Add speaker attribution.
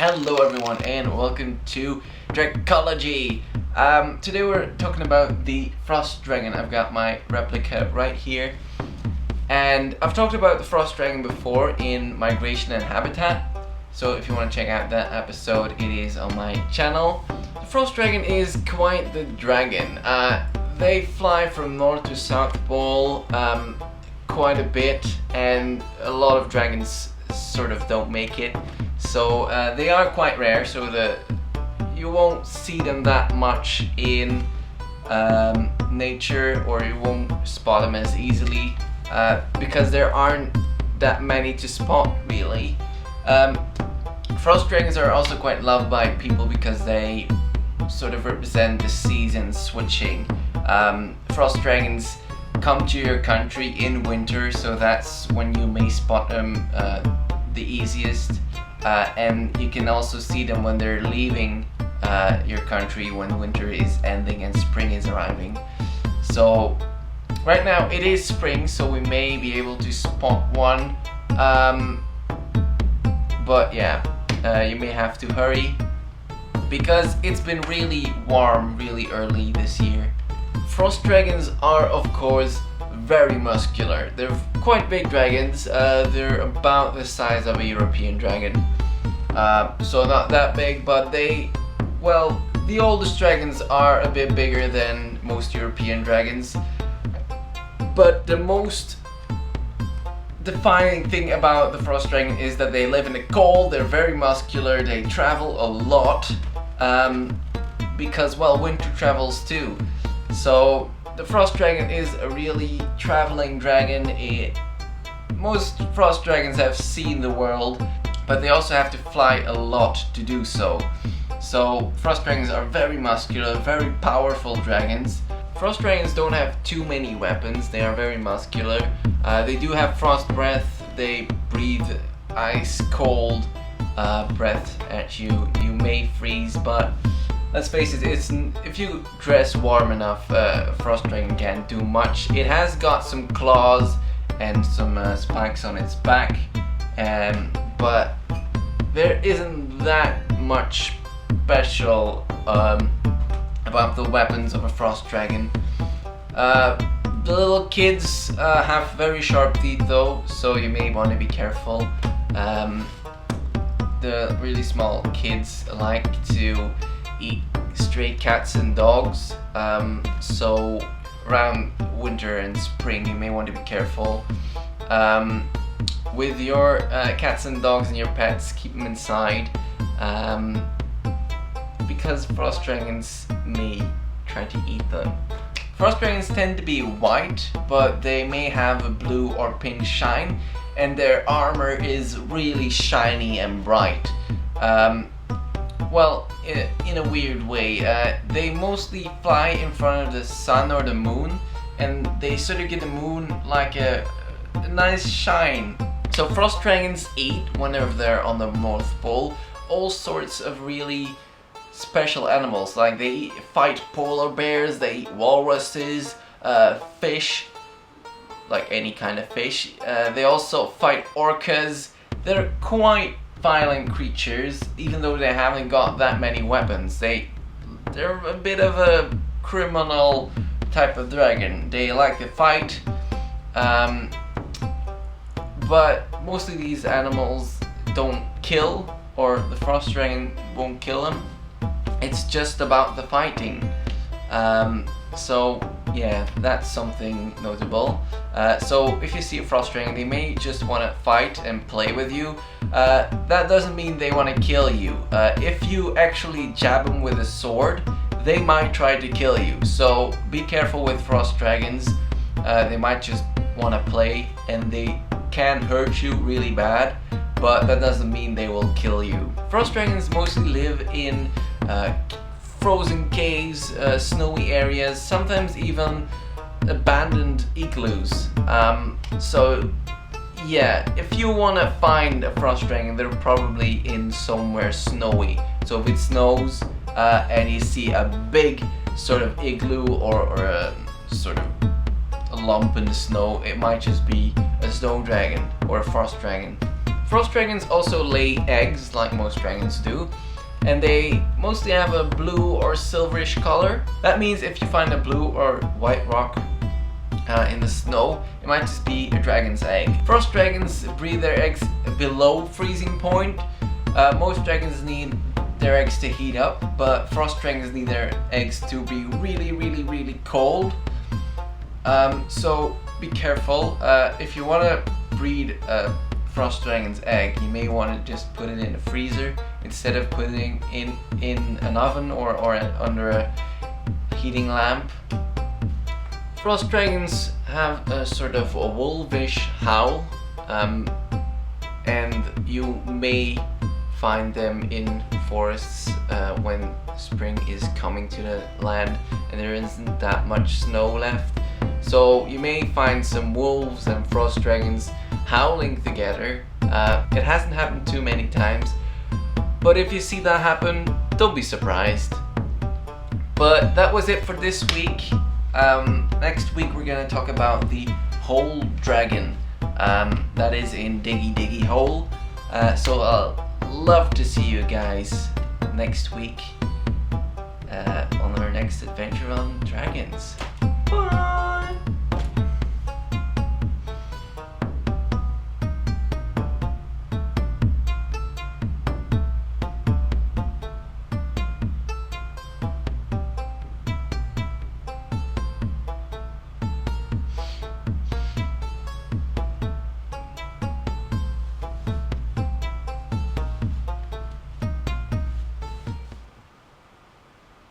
Speaker 1: Hello everyone and welcome to Dracology. Today we're talking about the Frost Dragon. I've got my replica right here. And I've talked about the Frost Dragon before in Migration and Habitat. So if you want to check out that episode, it is on my channel. The Frost Dragon is quite the dragon. They fly from North to South Pole quite a bit, and a lot of dragons sort of don't make it. So they are quite rare, so you won't see them that much in nature, or you won't spot them as easily because there aren't that many to spot really. Frost dragons are also quite loved by people because they sort of represent the season switching. Frost dragons come to your country in winter, so that's when you may spot them the easiest. And you can also see them when they're leaving your country, when winter is ending and spring is arriving. So right now it is spring, so we may be able to spot one, but yeah, you may have to hurry because it's been really warm really early this year. Frost dragons are of course very muscular. They're quite big dragons. They're about the size of a European dragon. So not that big, but the oldest dragons are a bit bigger than most European dragons. But the most defining thing about the Frost Dragon is that they live in the cold, they're very muscular, they travel a lot, because, winter travels too. So the Frost Dragon is a really traveling dragon. Most Frost Dragons have seen the world, but they also have to fly a lot to do so. So Frost Dragons are very muscular, very powerful dragons. Frost Dragons don't have too many weapons, they are very muscular. They do have frost breath, they breathe ice cold breath at you. You may freeze, but let's face it, if you dress warm enough, Frost Dragon can't do much. It has got some claws and some spikes on its back, but there isn't that much special about the weapons of a Frost Dragon. The little kids have very sharp teeth though, so you may want to be careful. The really small kids like to eat stray cats and dogs, so around winter and spring you may want to be careful. With your cats and dogs and your pets, keep them inside, because Frost Dragons may try to eat them. Frost Dragons tend to be white, but they may have a blue or pink shine, and their armor is really shiny and bright. In a weird way, they mostly fly in front of the sun or the moon, and they sort of give the moon like a nice shine. So Frost Dragons eat, whenever they're on the North Pole, all sorts of really special animals. Like they fight polar bears, they eat walruses, fish, like any kind of fish. They also fight orcas. They're quite violent creatures, even though they haven't got that many weapons. They're a bit of a criminal type of dragon. They like to fight, but mostly these animals don't kill, or the Frost Dragon won't kill them. It's just about the fighting. So yeah, that's something notable. So if you see a Frost Dragon, they may just want to fight and play with you. That doesn't mean they want to kill you. If you actually jab them with a sword, they might try to kill you. So be careful with Frost Dragons. They might just want to play, and they can hurt you really bad, but that doesn't mean they will kill you. Frost Dragons mostly live in frozen caves, snowy areas, sometimes even abandoned igloos. So yeah, if you want to find a Frost Dragon, they're probably in somewhere snowy. So if it snows and you see a big sort of igloo or a sort of a lump in the snow, it might just be a snow dragon or a Frost Dragon. Frost dragons also lay eggs like most dragons do, and they mostly have a blue or silverish color. That means if you find a blue or white rock in the snow, it might just be a dragon's egg. Frost dragons breed their eggs below freezing point. Most dragons need their eggs to heat up, but frost dragons need their eggs to be really cold. So be careful. If you want to breed a frost dragon's egg, you may want to just put it in a freezer instead of putting it in an oven or under a heating lamp. Frost dragons have a sort of a wolfish howl, and you may find them in forests when spring is coming to the land and there isn't that much snow left. So you may find some wolves and frost dragons howling together. It hasn't happened too many times, but if you see that happen, don't be surprised. But that was it for this week. Next week we're gonna talk about the hole dragon, that is in Diggy Hole. So I'll love to see you guys next week on our next adventure on dragons. Bye!